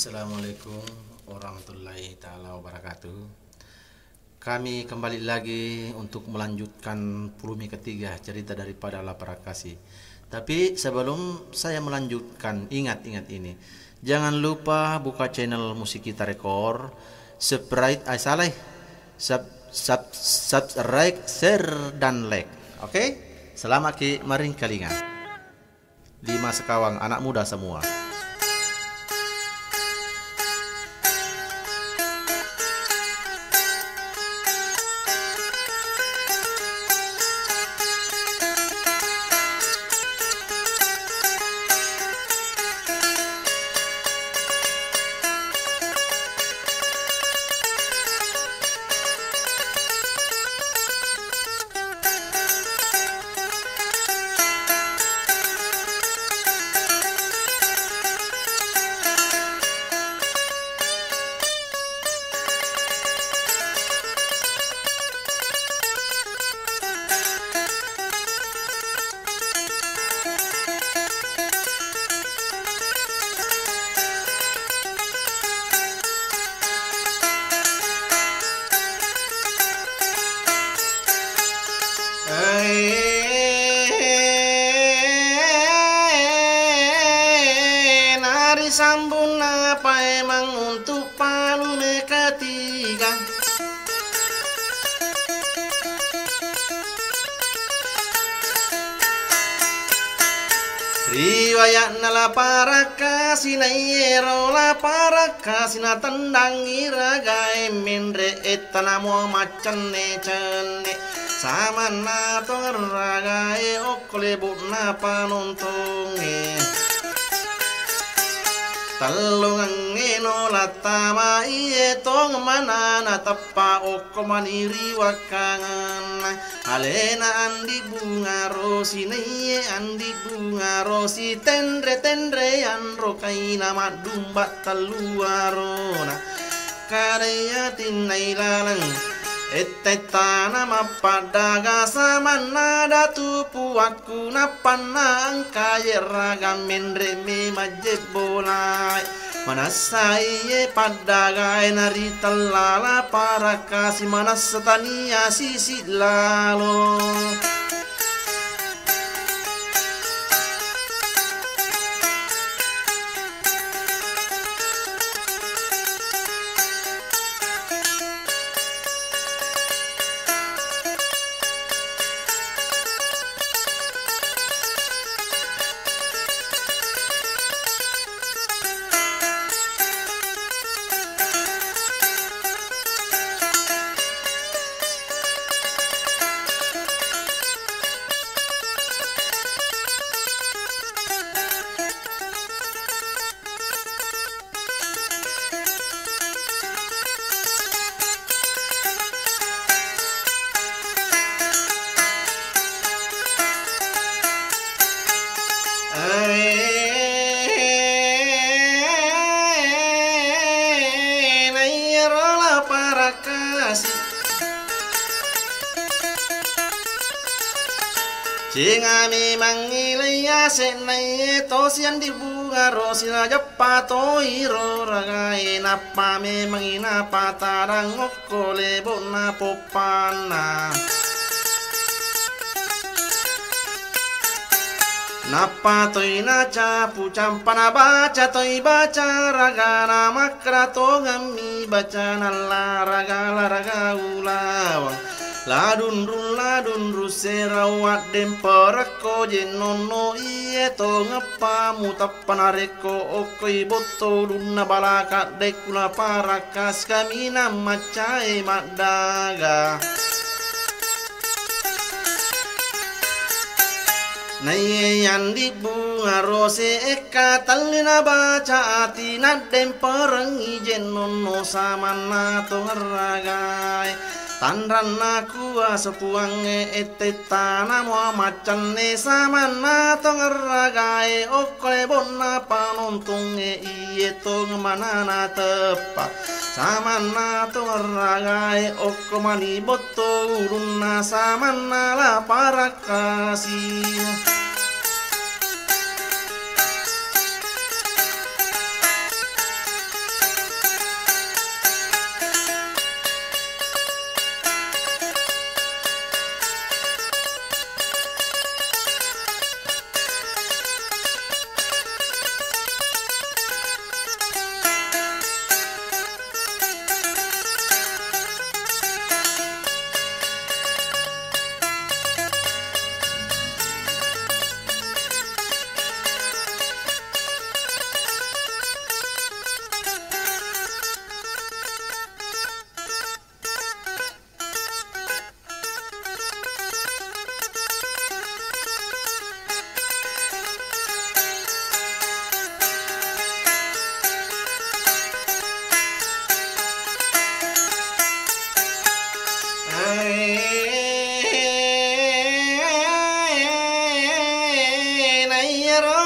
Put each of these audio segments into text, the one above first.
Assalamualaikum warahmatullahi taala wabarakatuh. Kami kembali lagi untuk melanjutkan volume ketiga cerita daripada Lapar Kasih. Tapi sebelum saya melanjutkan, ingat ini. Jangan lupa buka channel Musik Kita Rekor, subscribe, subscribe, share dan like. Oke? Selamat ki maring kalingan. 5 sekawang anak muda semua. Nari sambung apa emang untuk volume ketiga. Riwayat nala para kasih na yero la para kasih na tendang iragai mindre etanamo macane cene sama na toragai okole bukna panuntunge talungang eno latama iye tong manana tappa okko maniri wakangan alena andi bunga rosi neye andi bunga rosi tendre anro kaina madumba taluarona karya tinai lalang etetana mapadaga samana datu puaku napanang kaya ragam mendre me majebolai manasai padaga nari talala para kasih manasatania sisi lalo. Cingami mangilaya senai tosian di bunga rosila japato iro ragai napa me mangina patarang okole bona popana napa toi naca pucampana baca toi baca ragana makrato ngami baca nala raga ulawang ladun ruserawat demperako jenono iye to ngapa mutapanareko okoi boto dunna balaka dekula parakas kamina macai madaga naye yandi bunga rose eka talina baca ati nadem perengi jenono samana to ngeragai tandran aku sepuange etetana mo macane samana to ngeragai okole bona panuntunge iye to ngemanana tepa samana to ngeragai okko mani boto urunna samana la para kasih.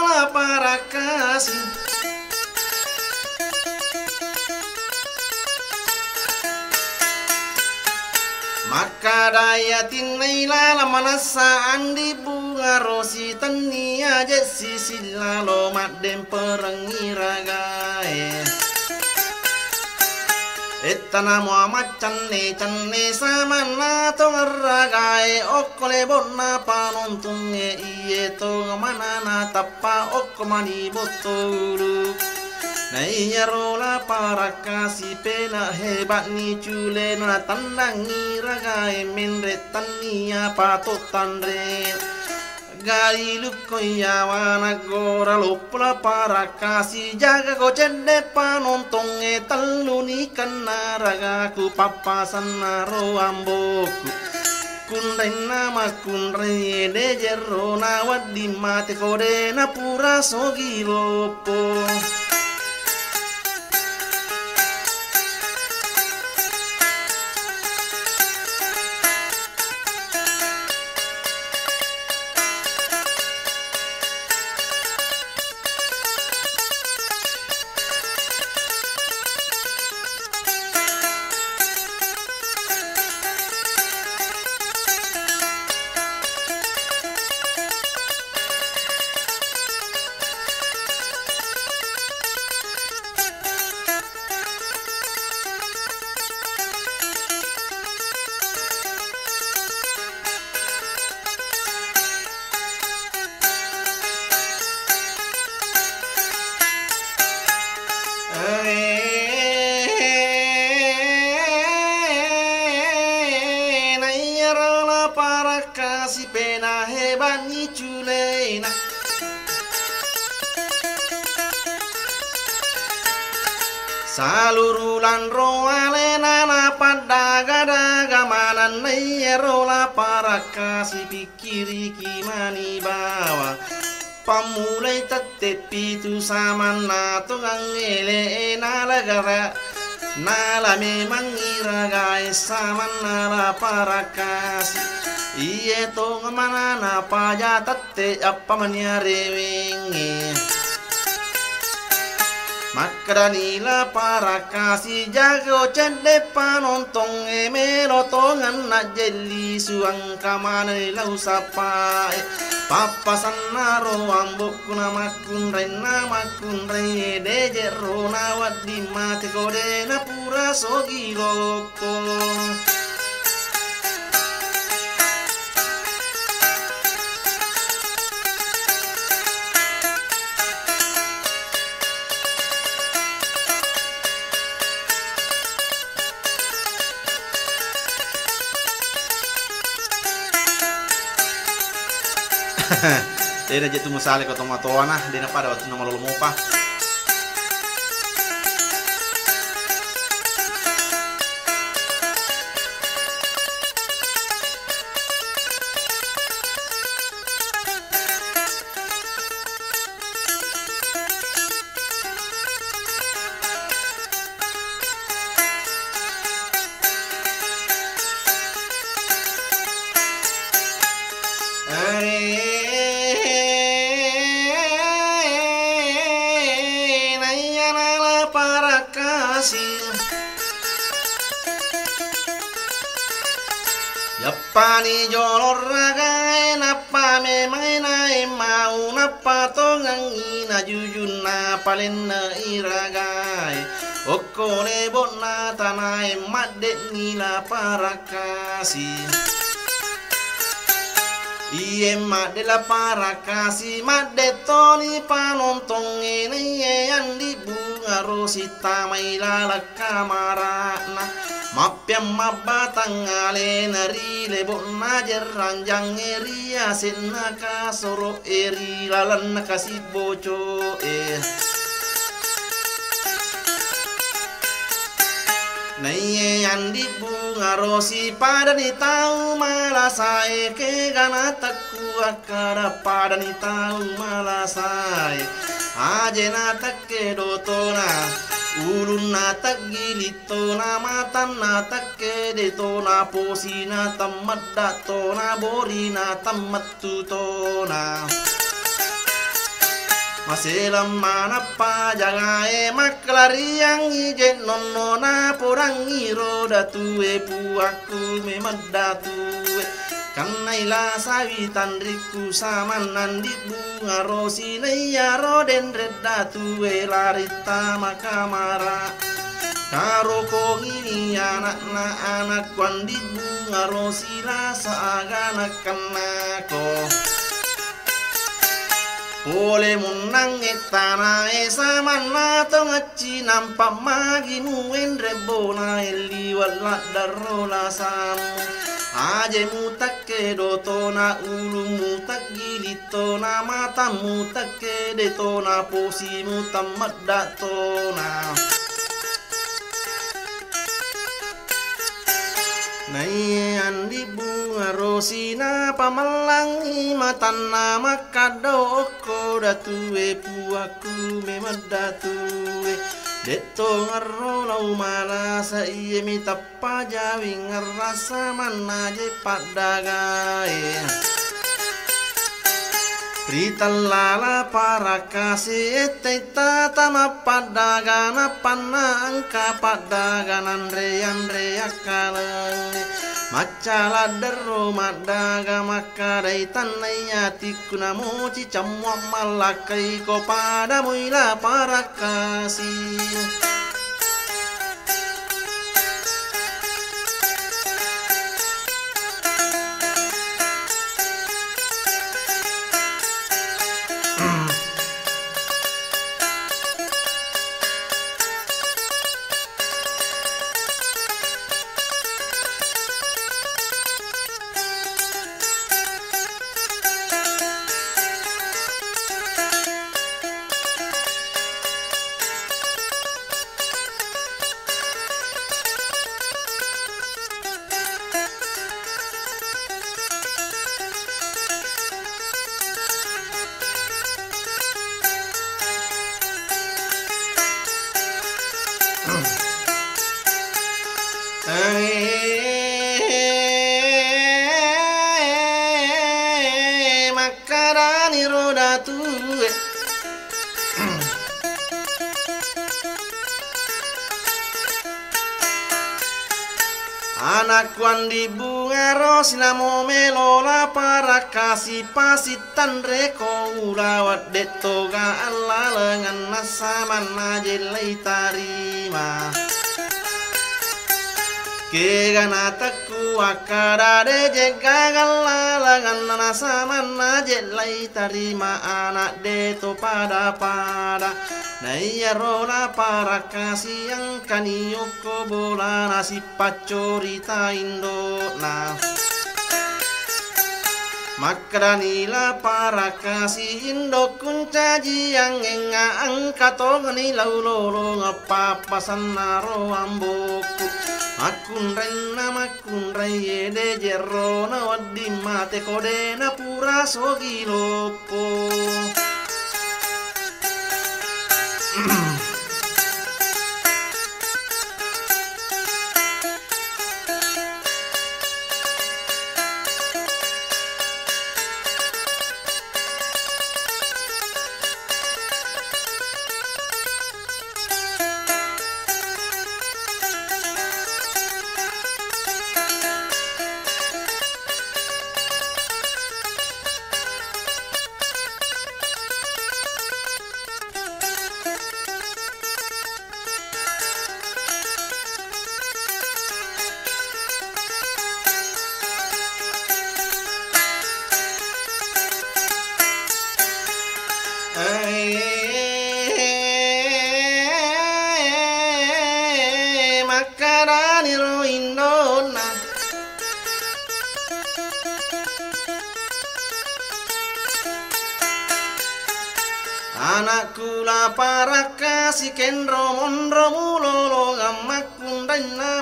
la para kasih. Maka daya tinai lala manasa andi bunga rosi tania jesi silalo madem perengi ragai. Etana Muhammad canne samana tong ragai okole bonna panuntunge iye to manana tappa okkomani botolu. Naiyarola para kasih pena hebat ni cule na tandangi ragai menre tania patotan re gali lukoya wana gora lopla para kasih jaga ko cende panontong e taluni kana ragaku papasan naro amboku kundai nama kundai de jerro na wadi mate kode na pura sogi lopo. Si pena hebat ni culena salurulan roale nana pada gada manan rola para kasih pikiri kimani bawa pamulai tetepi tu sama nato ngele nala gara nala memang iragai sama nala para kasih. Iye to ngamana na paja tate apa manyare wingi Makranila para kasih jago cende panontong emelo tongan na jeli suang kamana lau sapai papasan naro ambok kuna makun rai deje rona wadi mate kode na pura sogi loko. Dena jetu masale ko tomatoana dena pada waktu nama lolo mopa. Yapani jolor ragai napa memang nai mau napa tongang ina jujun na palen na iragai okone bona tanai madde nila para kasih iye madde la para kasih madde toni panontong ini andi bunga rosita mailala kamarana Mapiam mabatang ale nari lebok najer ranjang eria senna kasoro eri lalan kasih boco Naiye andi bunga rosi pada ni tahu malasai ke gana takku akara pada ni tahu malasai ajena takke dotona ulun na tagilito na matan na takke deto na posi na tamat dato na bori na tamat tuto na Maselam mana pa jangae maklariang ijen nonnona porangi roda tue puaku memada tue Kanaila sawitan riku samanan di bunga rosi neya roden redda tue larita makamara Karo kong ini anak kuan di bunga rosi lasa aganak kanako Pole munang etana sama nato ngaci nampak magi muen rebona eli wala darola samu aje mutak kedotona ulu mutak gilitona mata mutak kedetona posi mutam datona Naian di bunga rosina pamalangi matana makadoko datue puaku memang datue Deto ngarolau malasa iye mita pajawi ngerasa mana je padagae Rita lala para kasih teta tama padagana panangka padaganan rean rea kaleng macala dero madaga makadai tanaya tikuna moci camwa malakai ko pada muila para kasih Makarani roda tue Anak wandi bunga rosina momelola para kasih pasitan reko ulawat detoga alla lengan nasaman najelai tarima Keganataku akada de jegagala langan nasaman najelai tarima anak deto pada Naya rola para kasih yang kanioko bola nasi pacorita indona Makranila para kasih indo kuncaji yang enga angkato ngani laulolo ngapapasan naro amboku Makun rai de jerona waddi mate kodena pura sogilopo Makarani ro indona Anakku la para kasih kendro mondro mulolo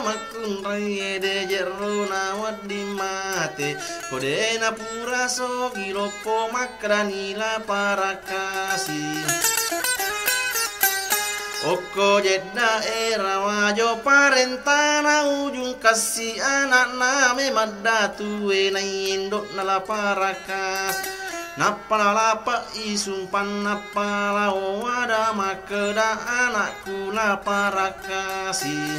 makundai de jerona waddi mate kodena pura sogilopo makrani la para kasih Oko jedda era wajo parentana ujung kasih anak name madda tuwe na indok nala parakas Napalapa isumpan napala wada makeda anakku naparakasi.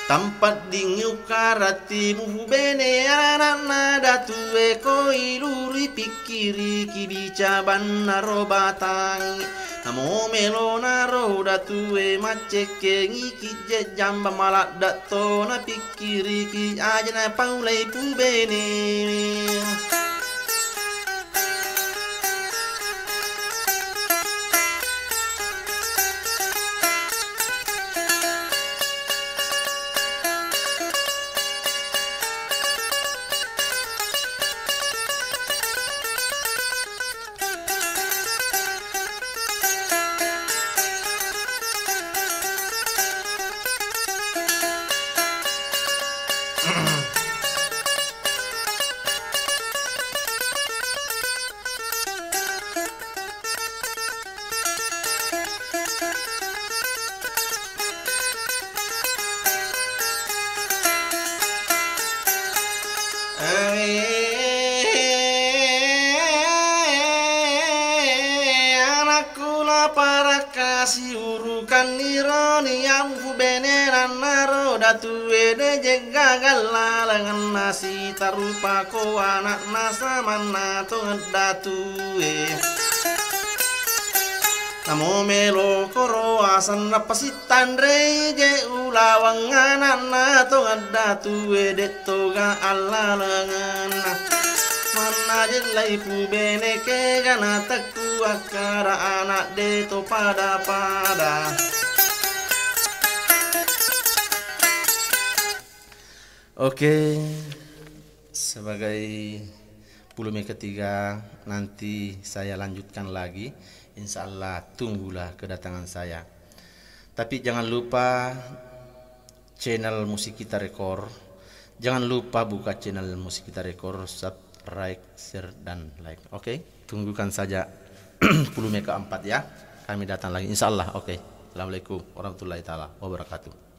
Tampat dingiu karatimu bene anak nada tue koiluri pikiri kibica banaro batangi. Namo melo naro datue maceke ngiki jamba malak dato na pikiri ki aja na paulai pu bene. Anakku lapar kasih urukan nironi yang beneran naro datu ede gagal lalangan nasi tarupa ko anak nasa mana to datu Namo melo koro asan napasitan reje ulawang anak na to datu ede toga alalangan mana jelai pu bene ke gana taku akara anak de to pada. Oke, sebagai puluh ketiga nanti saya lanjutkan lagi. Insya Allah tunggulah kedatangan saya. Tapi jangan lupa channel Musik Kita Rekor. Jangan lupa buka channel Musik Kita Rekor, subscribe, share, dan like. Oke, tunggukan saja puluh keempat ya. Kami datang lagi insya Allah. Oke. Assalamualaikum warahmatullahi taala wabarakatuh.